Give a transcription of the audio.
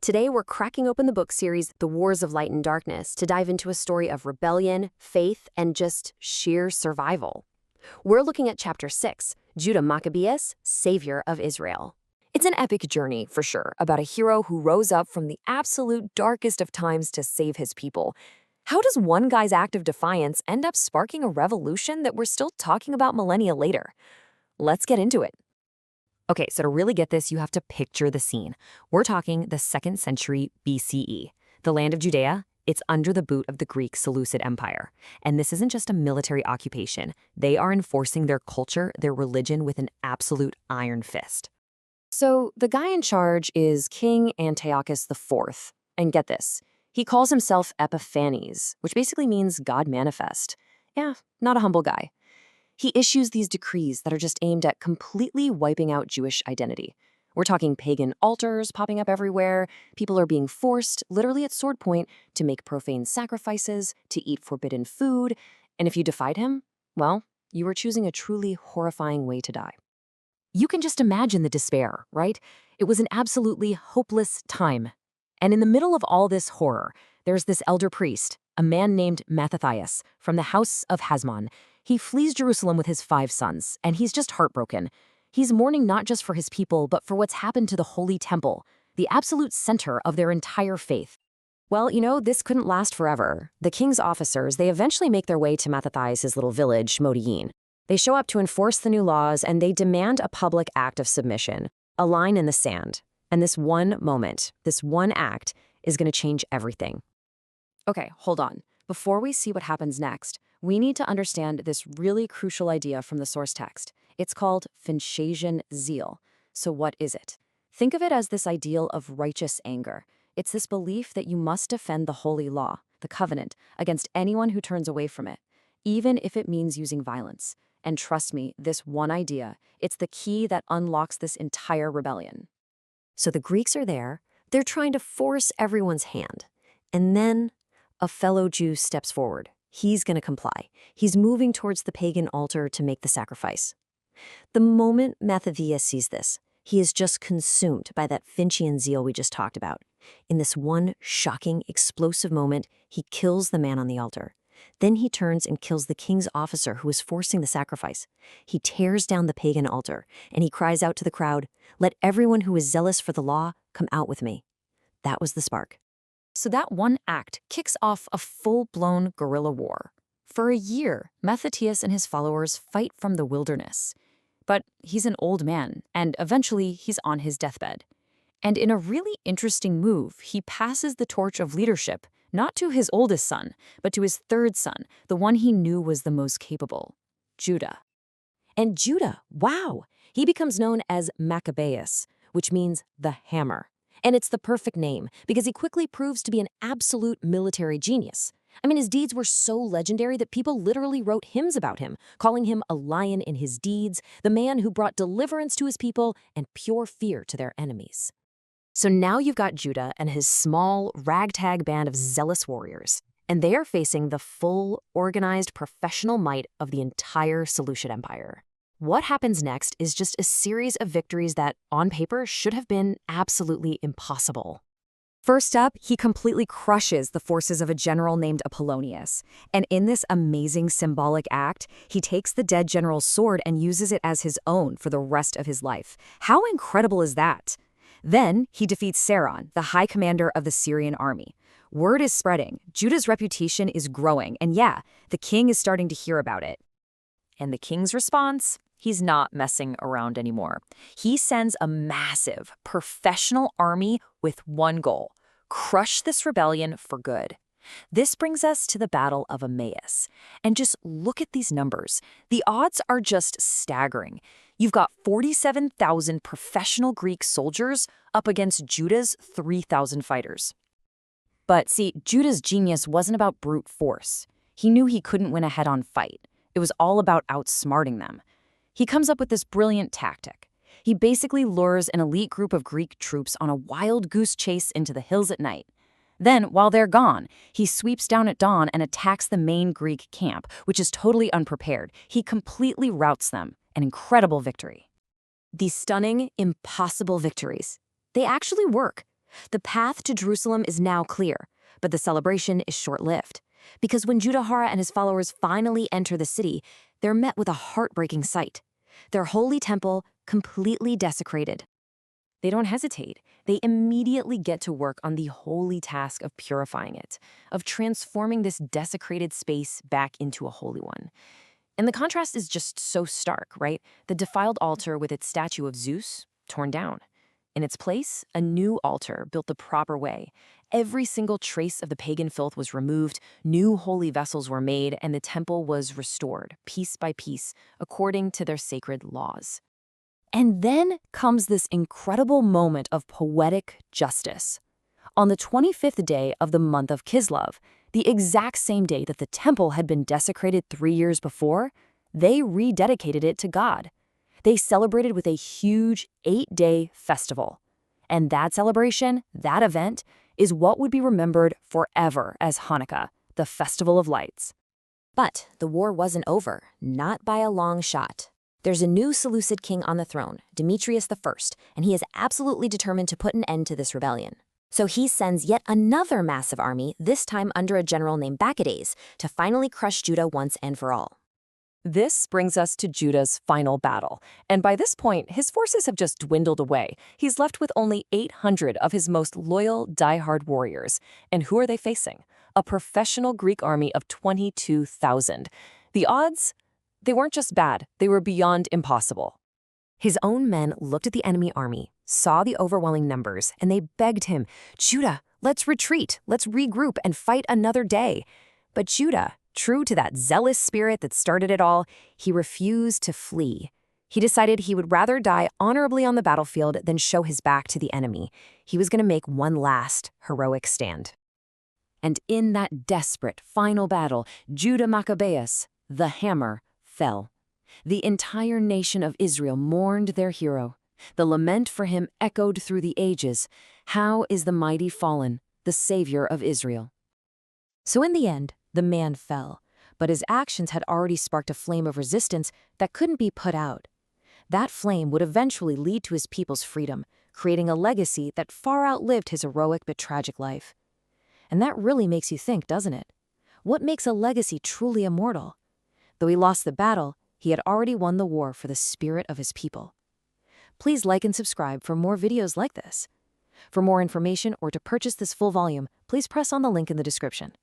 Today, we're cracking open the book series The Wars of Light and Darkness to dive into a story of rebellion, faith, and just sheer survival. We're looking at Chapter 6, Judah Maccabeus, Savior of Israel. It's an epic journey, for sure, about a hero who rose up from the absolute darkest of times to save his people. How does one guy's act of defiance end up sparking a revolution that we're still talking about millennia later? Let's get into it. Okay, so to really get this, you have to picture the scene. We're talking the 2nd century BCE. The land of Judea, it's under the boot of the Greek Seleucid Empire. And this isn't just a military occupation. They are enforcing their culture, their religion with an absolute iron fist. So the guy in charge is King Antiochus IV. And get this, he calls himself Epiphanes, which basically means God manifest. Yeah, not a humble guy. He issues these decrees that are just aimed at completely wiping out Jewish identity. We're talking pagan altars popping up everywhere. People are being forced, literally at sword point, to make profane sacrifices, to eat forbidden food. And if you defied him, well, you were choosing a truly horrifying way to die. You can just imagine the despair, right? It was an absolutely hopeless time. And in the middle of all this horror, there's this elder priest, a man named Mattathias, from the house of Hasmonean. He flees Jerusalem with his 5 sons, and he's just heartbroken. He's mourning not just for his people, but for what's happened to the Holy Temple, the absolute center of their entire faith. Well, this couldn't last forever. The king's officers, they eventually make their way to Mattathias' little village, Modi'in. They show up to enforce the new laws, and they demand a public act of submission, a line in the sand. And this one moment, this one act, is going to change everything. Okay, hold on. Before we see what happens next, we need to understand this really crucial idea from the source text. It's called Phinchasian Zeal. So what is it? Think of it as this ideal of righteous anger. It's this belief that you must defend the holy law, the covenant, against anyone who turns away from it, even if it means using violence. And trust me, this one idea, it's the key that unlocks this entire rebellion. So the Greeks are there. They're trying to force everyone's hand. And then a fellow Jew steps forward. He's going to comply. He's moving towards the pagan altar to make the sacrifice. The moment Mattathias sees this, he is just consumed by that Phinchasian zeal we just talked about. In this one shocking, explosive moment, he kills the man on the altar. Then he turns and kills the king's officer who is forcing the sacrifice. He tears down the pagan altar, and he cries out to the crowd, "Let everyone who is zealous for the law come out with me." That was the spark. So that one act kicks off a full-blown guerrilla war. For a year, Mattathias and his followers fight from the wilderness. But he's an old man, and eventually he's on his deathbed. And in a really interesting move, he passes the torch of leadership, not to his oldest son, but to his 3rd son, the one he knew was the most capable, Judah. And Judah, wow, he becomes known as Maccabeus, which means the hammer. And it's the perfect name, because he quickly proves to be an absolute military genius. I mean, his deeds were so legendary that people literally wrote hymns about him, calling him a lion in his deeds, the man who brought deliverance to his people and pure fear to their enemies. So now you've got Judah and his small, ragtag band of zealous warriors, and they are facing the full, organized, professional might of the entire Seleucid Empire. What happens next is just a series of victories that, on paper, should have been absolutely impossible. First up, he completely crushes the forces of a general named Apollonius. And in this amazing symbolic act, he takes the dead general's sword and uses it as his own for the rest of his life. How incredible is that? Then he defeats Saron, the high commander of the Syrian army. Word is spreading, Judah's reputation is growing, and yeah, the king is starting to hear about it. And the king's response? He's not messing around anymore. He sends a massive, professional army with one goal: crush this rebellion for good. This brings us to the Battle of Emmaus. And just look at these numbers. The odds are just staggering. You've got 47,000 professional Greek soldiers up against Judah's 3,000 fighters. But see, Judah's genius wasn't about brute force. He knew he couldn't win a head-on fight. It was all about outsmarting them. He comes up with this brilliant tactic. He basically lures an elite group of Greek troops on a wild goose chase into the hills at night. Then, while they're gone, he sweeps down at dawn and attacks the main Greek camp, which is totally unprepared. He completely routs them. An incredible victory. These stunning, impossible victories, they actually work. The path to Jerusalem is now clear, but the celebration is short-lived. Because when Judahara and his followers finally enter the city, they're met with a heartbreaking sight. Their holy temple completely desecrated. They don't hesitate. They immediately get to work on the holy task of purifying it, of transforming this desecrated space back into a holy one. And the contrast is just so stark, right? The defiled altar with its statue of Zeus, torn down. In its place, a new altar built the proper way. Every single trace of the pagan filth was removed, new holy vessels were made, and the temple was restored, piece by piece, according to their sacred laws. And then comes this incredible moment of poetic justice. On the 25th day of the month of Kislev, the exact same day that the temple had been desecrated 3 years before, they rededicated it to God. They celebrated with a huge 8-day festival. And that celebration, that event, is what would be remembered forever as Hanukkah, the Festival of Lights. But the war wasn't over, not by a long shot. There's a new Seleucid king on the throne, Demetrius I, and he is absolutely determined to put an end to this rebellion. So he sends yet another massive army, this time under a general named Bacchides, to finally crush Judah once and for all. This brings us to Judah's final battle, and by this point, his forces have just dwindled away. He's left with only 800 of his most loyal, die-hard warriors. And who are they facing? A professional Greek army of 22,000. The odds? They weren't just bad, they were beyond impossible. His own men looked at the enemy army, saw the overwhelming numbers, and they begged him, "Judah, let's retreat, let's regroup and fight another day." But Judah, true to that zealous spirit that started it all, he refused to flee. He decided he would rather die honorably on the battlefield than show his back to the enemy. He was going to make one last heroic stand. And in that desperate final battle, Judah Maccabeus, the hammer, fell. The entire nation of Israel mourned their hero. The lament for him echoed through the ages. How is the mighty fallen, the savior of Israel? So in the end, the man fell, but his actions had already sparked a flame of resistance that couldn't be put out. That flame would eventually lead to his people's freedom, creating a legacy that far outlived his heroic but tragic life. And that really makes you think, doesn't it? What makes a legacy truly immortal? Though he lost the battle, he had already won the war for the spirit of his people. Please like and subscribe for more videos like this. For more information or to purchase this full volume, please press on the link in the description.